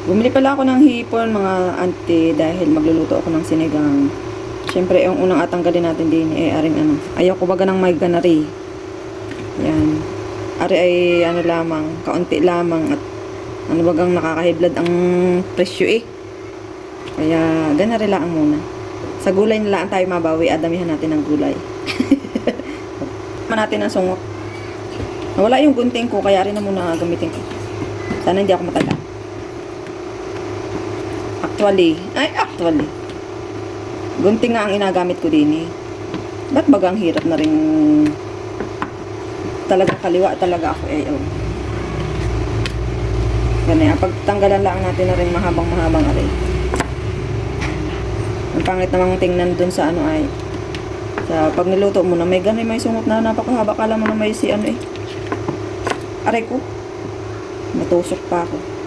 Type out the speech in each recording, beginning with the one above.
Bumili pala ako ng hipon mga ante dahil magluluto ako ng sinigang. Siyempre, yung unang atanggalin natin din aring ano. Ayaw ko baga ng may ganari. Yan. Ari ay ano lamang, kaunti lamang at ano bagang nakakahiblad ang presyo Kaya ganari lang muna. Sa gulay na lang tayo mabawi, adamihan natin ng gulay. Natin ang sungot. Nawala yung gunting ko, kaya rin na muna gamitin ko. Sana hindi ako matala. Actually, gunting nga ang inagamit ko din Ba't bagang hirap na rin talagang kaliwa talaga ako Ganyan, pagtanggalan lang natin na rin mahabang aray. Ang pangit namang tingnan dun sa sa pag niluto mo na may may sungot na napakahaba, kala mo na may aray ko. Matusok pa ako.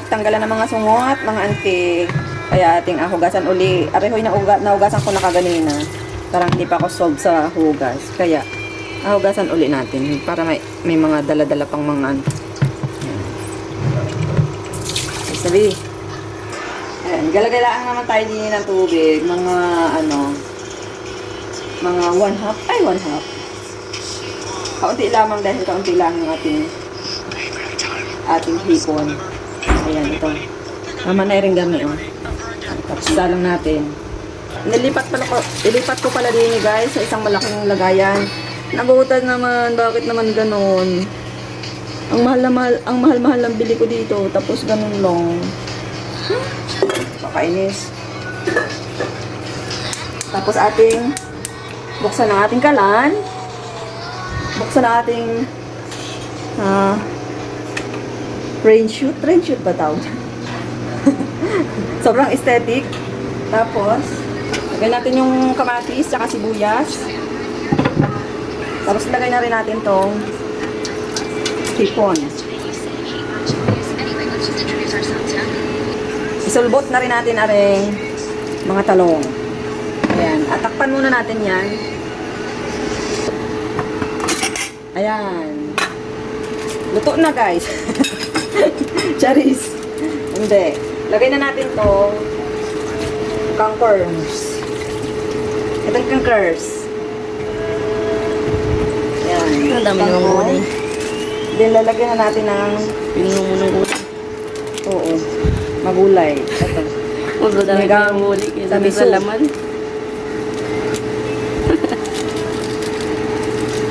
Tanggalan ng mga sungot, mga anti. Kaya ating hugasan uli. Arehoy naugasan ko na kaganina. Parang hindi pa ako solve sa hugas. Kaya hugasan uli natin para may mga dala-dala pang mga Sabi. Ayan, galagalaan naman tayo din ng tubig. Mga mga 1/2. Kaunti lamang dahil kaunti lang yung ating hipon. Ayan, ito. Tama na rin gami, Tapos lang natin. Ilipat ko pala din guys sa isang malaking lagayan. Nagugutan naman, bakit naman ganon? Ang mahal ng bili ko dito, tapos ganon lang. Pakainis. Tapos buksan ang ating kalan. Buksan ang ating rain shoot ba tawag? Sobrang aesthetic. Tapos lagyan natin yung kamatis tsaka sibuyas. Tapos lagay na rin natin tong hipon. Isulbot na rin natin mga talong. Ayan, at takpan muna natin yan. Ayan. Luto na guys. Charis. Hindi. Lagay na natin tong kankers. Itong kankers. Ayan. Ang dami naman gulay. Then lalagyan na natin ng Pinumunong gulay. Oo. Magulay. Ito. Puro dami ng gulay kaysa sa laman.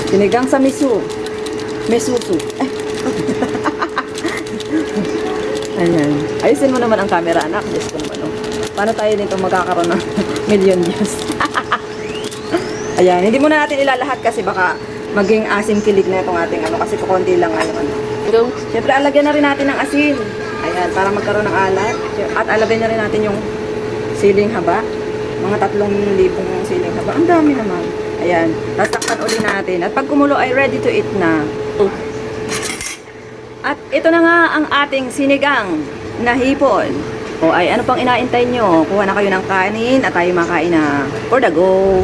Sinigang sa miso. Mesusu. Ayan. Ayusin mo naman ang camera, anak. Diyos ko naman, Paano tayo dito magkakaroon ng million views? Ayan. Hindi muna natin ilalahat kasi baka maging asim kilig na itong ating kasi kukunti lang Go. Siyempre, alagyan na rin natin ng asin. Ayan, para magkaroon ng alat. At alagyan na rin natin yung siling haba. Mga 3,000 siling haba. Ang dami naman. Ayan. Tapos takpan uli natin. At pag kumulo ay ready to eat na. At ito na nga ang ating sinigang na hipon. Ano pang inaantay nyo? Kuha na kayo ng kanin at tayo makain na for the go.